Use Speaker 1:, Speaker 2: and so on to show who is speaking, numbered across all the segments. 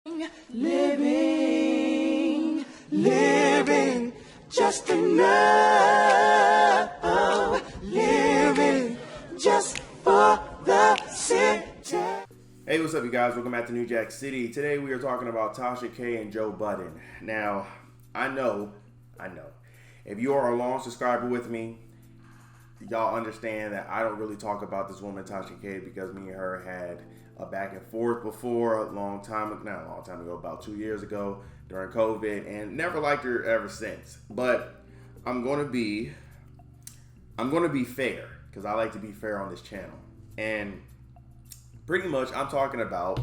Speaker 1: Living just enough, living just for the city.
Speaker 2: Hey, what's up, you guys? Welcome back to New Jack City. Today we are talking about Tasha K and Joe Budden. Now, I know, if you are a long subscriber with me, y'all understand that I don't really talk about this woman, Tasha K, because me and her had a back and forth before not a long time ago, about 2 years ago during COVID, and never liked her ever since. But I'm gonna be fair, because I like to be fair on this channel. And pretty much I'm talking about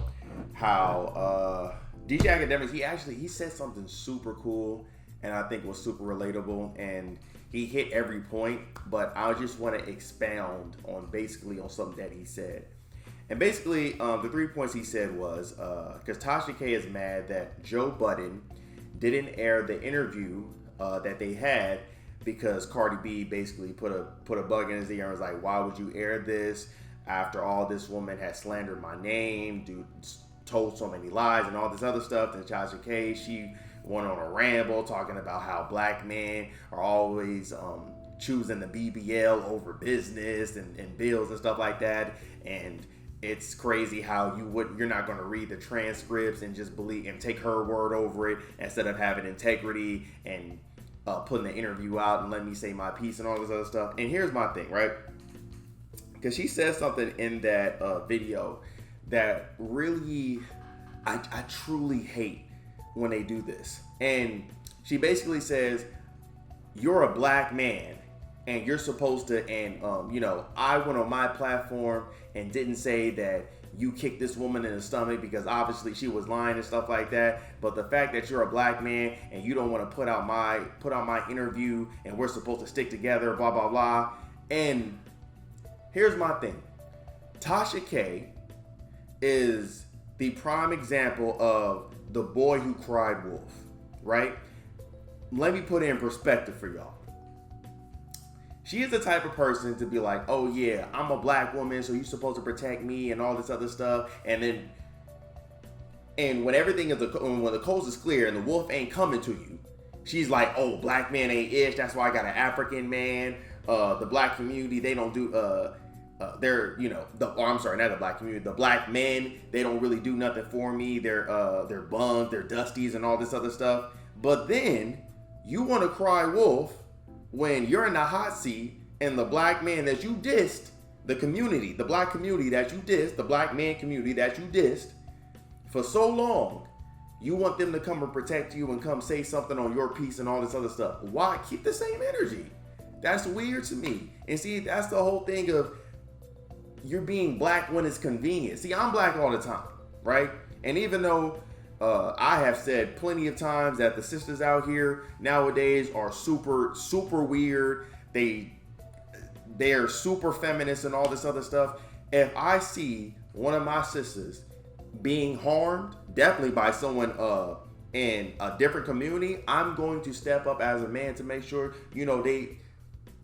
Speaker 2: how DJ Academics, he said something super cool and I think was super relatable, and he hit every point, but I just want to expound on something that he said. And basically, the 3 points he said was, because Tasha K is mad that Joe Budden didn't air the interview that they had because Cardi B basically put a bug in his ear and was like, why would you air this after all this woman had slandered my name, told so many lies and all this other stuff. And Tasha K, she went on a ramble talking about how black men are always choosing the BBL over business and bills and stuff like that. And it's crazy how you're not going to read the transcripts and just believe and take her word over it instead of having integrity and putting the interview out and let me say my piece and all this other stuff. And here's my thing, right? Because she said something in that video that really, I truly hate when they do this. And she basically says, you're a black man and you're supposed to, and I went on my platform and didn't say that you kicked this woman in the stomach because obviously she was lying and stuff like that. But the fact that you're a black man and you don't want to put out my interview and we're supposed to stick together, blah, blah, blah. And here's my thing. Tasha K is the prime example of the boy who cried wolf, right? Let me put it in perspective for y'all. She is the type of person to be like, oh yeah, I'm a black woman, so you're supposed to protect me and all this other stuff. And when when the coast is clear and the wolf ain't coming to you, she's like, oh, black man ain't ish. That's why I got an African man. The black community, they don't do, not the black community, the black men, they don't really do nothing for me. They're bums, they're dusties and all this other stuff. But then you want to cry wolf when you're in the hot seat and the black man that you dissed, the black community that you dissed, the black man community that you dissed for so long, you want them to come and protect you and come say something on your piece and all this other stuff. Why? Keep the same energy. That's weird to me. And see, that's the whole thing of you're being black when it's convenient. See, I'm black all the time, right? And even though I have said plenty of times that the sisters out here nowadays are super, super weird. They're super feminist and all this other stuff. If I see one of my sisters being harmed, definitely by someone in a different community, I'm going to step up as a man to make sure,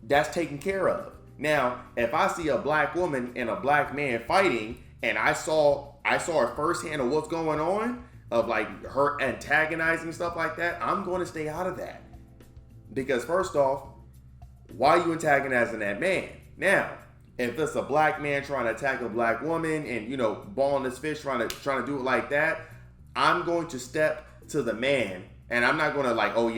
Speaker 2: that's taken care of. Now, if I see a black woman and a black man fighting, and I saw it firsthand of what's going on, of like her antagonizing stuff like that, I'm going to stay out of that. Because first off, why are you antagonizing that man? Now, if it's a black man trying to attack a black woman and balling this fish trying to do it like that, I'm going to step to the man. And I'm not going to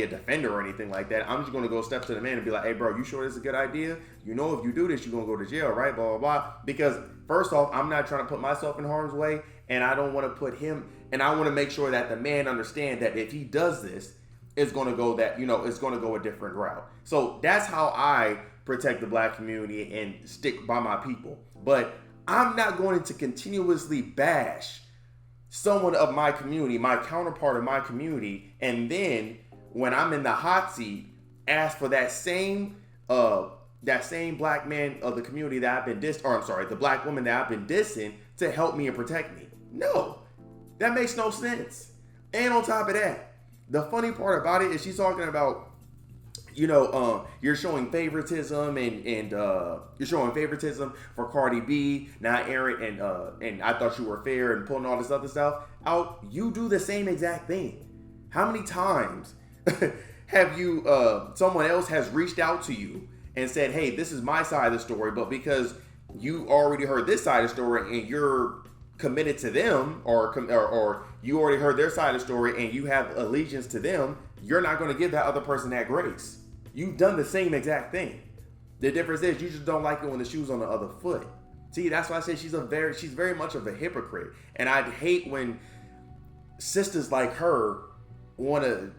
Speaker 2: defend her or anything like that. I'm just going to go step to the man and be like, hey, bro, you sure this is a good idea? If you do this, you're going to go to jail, right? Blah, blah, blah. Because first off, I'm not trying to put myself in harm's way. And I don't want to put him, and I want to make sure that the man understands that if he does this, it's going to go it's going to go a different route. So that's how I protect the black community and stick by my people. But I'm not going to continuously bash someone of my community, my counterpart of my community, and then when I'm in the hot seat, ask for that same black man of the community that I've been the black woman that I've been dissing to help me and protect me. No, that makes no sense. And on top of that, the funny part about it is she's talking about you're showing favoritism and you're showing favoritism for Cardi B, not Aaron, and I thought you were fair and pulling all this other stuff out. You do the same exact thing. How many times have you someone else has reached out to you and said, hey, this is my side of the story, but because you already heard this side of the story and you're committed to them, or you already heard their side of the story and you have allegiance to them, you're not going to give that other person that grace. You've done the same exact thing. The difference is you just don't like it when the shoe's on the other foot. See, that's why I say she's very much of a hypocrite. And I'd hate when sisters like her want to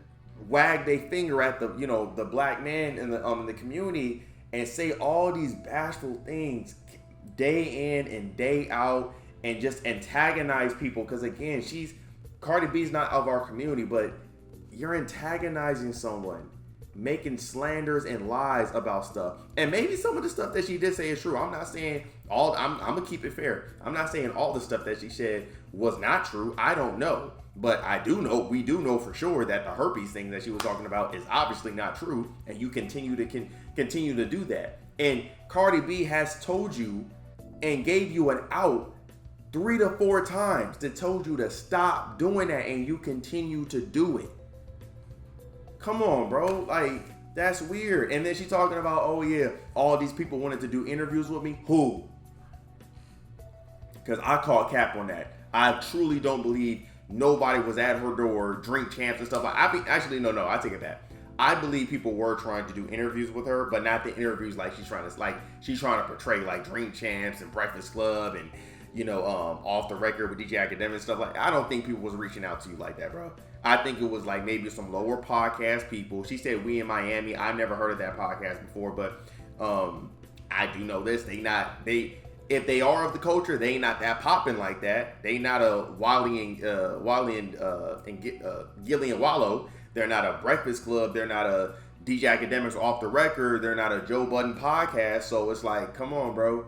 Speaker 2: wag their finger at the black man in the community and say all these bashful things day in and day out and just antagonize people. Because again, Cardi B's not of our community, but you're antagonizing someone, making slanders and lies about stuff. And maybe some of the stuff that she did say is true. I'm not saying I'm gonna keep it fair. I'm not saying all the stuff that she said was not true. I don't know. But we do know for sure that the herpes thing that she was talking about is obviously not true, and you continue to do that. And Cardi B has told you and gave you an out 3 to 4 times that told you to stop doing that, and you continue to do it. Come on, bro. Like, that's weird. And then she's talking about, oh yeah, all these people wanted to do interviews with me. Who? Because I call cap on that. I truly don't believe nobody was at her door, drink champs and stuff. Actually, no, I take it back. I believe people were trying to do interviews with her, but not the interviews like she's trying to portray like Drink Champs and Breakfast Club and off the record with DJ Academic and stuff. Like, I don't think people was reaching out to you like that, bro. I think it was like maybe some lower podcast people. She said We in Miami. I never heard of that podcast before, but I do know this. If they are of the culture, they ain't not that popping like that. They not a Wally and Gillian Wallow. They're not a Breakfast Club. They're not a DJ Academics Off the Record. They're not a Joe Budden podcast. So it's like, come on, bro.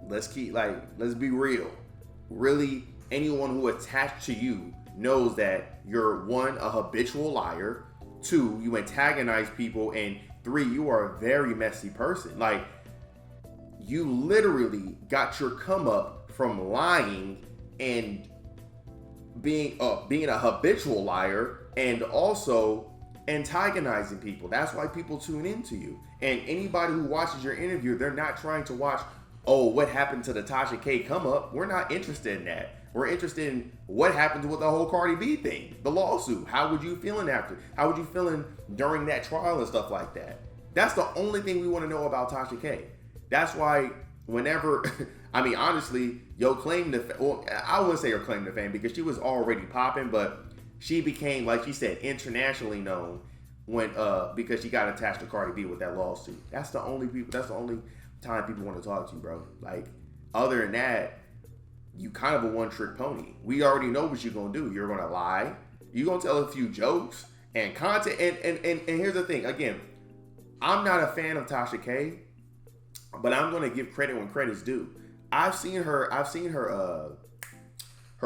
Speaker 2: Let's be real. Really, anyone who attached to you knows that you're 1, a habitual liar, 2, you antagonize people, and 3, you are a very messy person. Like, you literally got your come up from lying and being a habitual liar and also antagonizing people. That's why people tune into you. And anybody who watches your interview, they're not trying to watch, oh, what happened to the Tasha K come up. We're not interested in that. We're interested in what happened with the whole Cardi B thing, the lawsuit. How would you feeling after? How would you feeling during that trial and stuff like that? That's the only thing we want to know about Tasha K. That's why whenever, I mean, honestly, your claim to, well, I wouldn't say her claim to fame because she was already popping, but she became, like she said, internationally known when because she got attached to Cardi B with that lawsuit. That's the only time people want to talk to you, bro. Like, other than that, you kind of a one-trick pony. We already know what you're gonna do. You're gonna lie. You're gonna tell a few jokes and content. And here's the thing. Again, I'm not a fan of Tasha K, but I'm gonna give credit when credit's due. I've seen her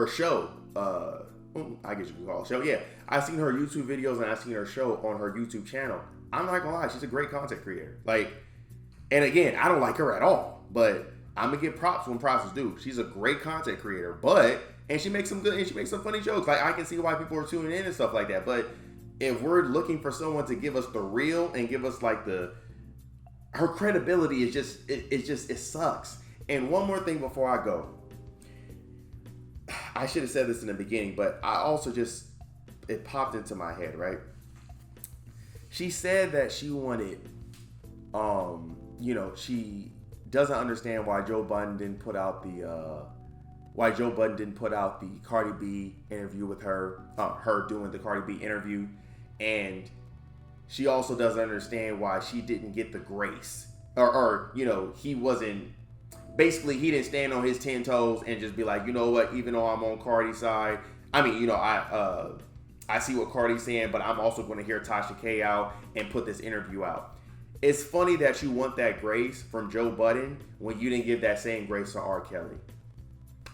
Speaker 2: show. I guess you could call it a show. Yeah, I've seen her YouTube videos and I've seen her show on her YouTube channel. I'm not gonna lie, she's a great content creator. Like, and again, I don't like her at all, but I'm gonna give props when props is due. She's a great content creator, and she makes some funny jokes. Like, I can see why people are tuning in and stuff like that. But if we're looking for someone to give us the real and give us like her credibility is just it sucks. And one more thing before I go. I should have said this in the beginning, but I also it popped into my head, right? She said that she wanted, she doesn't understand why Joe Budden didn't put out the Cardi B interview with her doing the Cardi B interview, and she also doesn't understand why she didn't get the grace, or he wasn't. Basically, he didn't stand on his 10 toes and just be like, you know what, even though I'm on Cardi's side, I mean, I see what Cardi's saying, but I'm also going to hear Tasha K out and put this interview out. It's funny that you want that grace from Joe Budden when you didn't give that same grace to R. Kelly.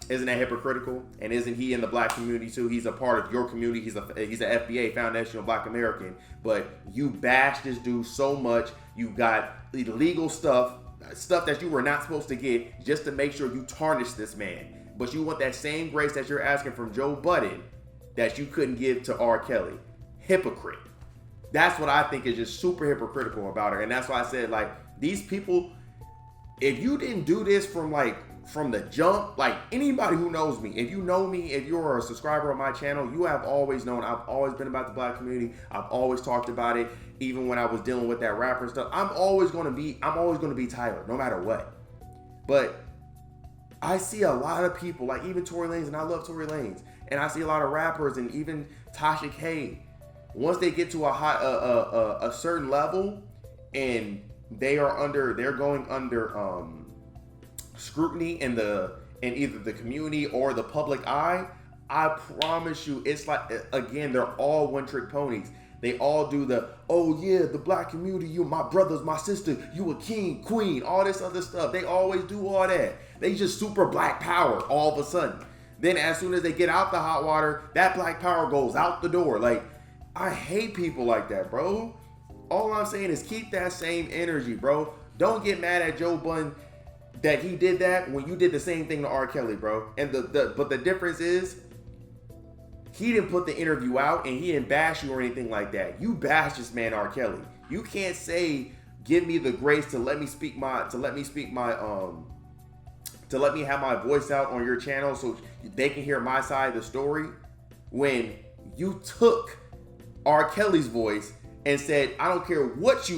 Speaker 2: Isn't that hypocritical? And isn't he in the black community too? He's a part of your community. He's an FBA, Foundational Black American. But you bash this dude so much. You got illegal stuff that you were not supposed to get, just to make sure you tarnish this man. But you want that same grace that you're asking from Joe Budden that you couldn't give to R. Kelly. Hypocrite. That's what I think is just super hypocritical about her. And that's why I said, like, these people, if you didn't do this from the jump, like, anybody who knows me, if you know me, if you're a subscriber of my channel, you have always known I've always been about the black community. I've always talked about it, even when I was dealing with that rapper stuff. I'm always gonna be Tyler, no matter what. But I see a lot of people, like even Tory Lanez, and I love Tory Lanez, and I see a lot of rappers, and even Tasha K. Once they get to a certain level, and they're going under scrutiny in either the community or the public eye, I promise you, it's like, again, they're all one-trick ponies. They all do the black community, you my brothers, my sister, you a king, queen, all this other stuff. They always do all that. They just super black power all of a sudden. Then as soon as they get out the hot water, that black power goes out the door. Like, I hate people like that, bro. All I'm saying is keep that same energy, bro. Don't get mad at Joe Budden that he did that when you did the same thing to R. Kelly, bro. And but the difference is, he didn't put the interview out and he didn't bash you or anything like that. You bashed this man, R. Kelly. You can't say, give me the grace to let me have my voice out on your channel so they can hear my side of the story, when you took R. Kelly's voice and said, I don't care what's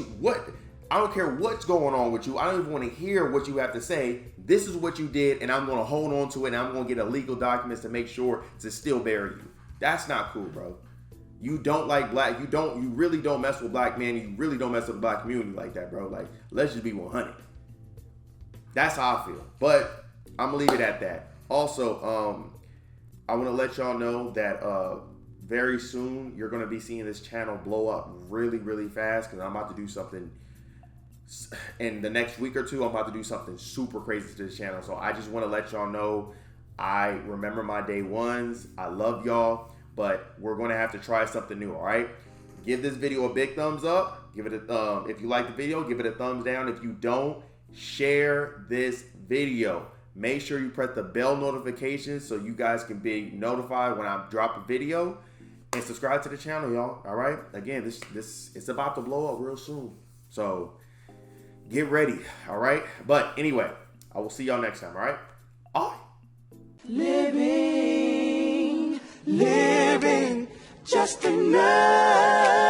Speaker 2: going on with you. I don't even want to hear what you have to say. This is what you did, and I'm going to hold on to it, and I'm going to get legal documents to make sure to still bury you. That's not cool, bro. You don't like black. You really don't mess with black men. You really don't mess with the black community like that, bro. Like, let's just be 100. That's how I feel. But I'm going to leave it at that. Also, I want to let y'all know that very soon you're going to be seeing this channel blow up really, really fast, because I'm about to do something in the next week or two. I'm about to do something super crazy to this channel. So I just want to let y'all know, I remember my day ones. I love y'all, but we're going to have to try something new, all right? Give this video a big thumbs up. Give it a if you like the video, give it a thumbs down. If you don't, share this video. Make sure you press the bell notification so you guys can be notified when I drop a video, and subscribe to the channel, y'all. All right? Again, this it's about to blow up real soon. So get ready, all right? But anyway, I will see y'all next time, all right? Bye.
Speaker 1: Living, just another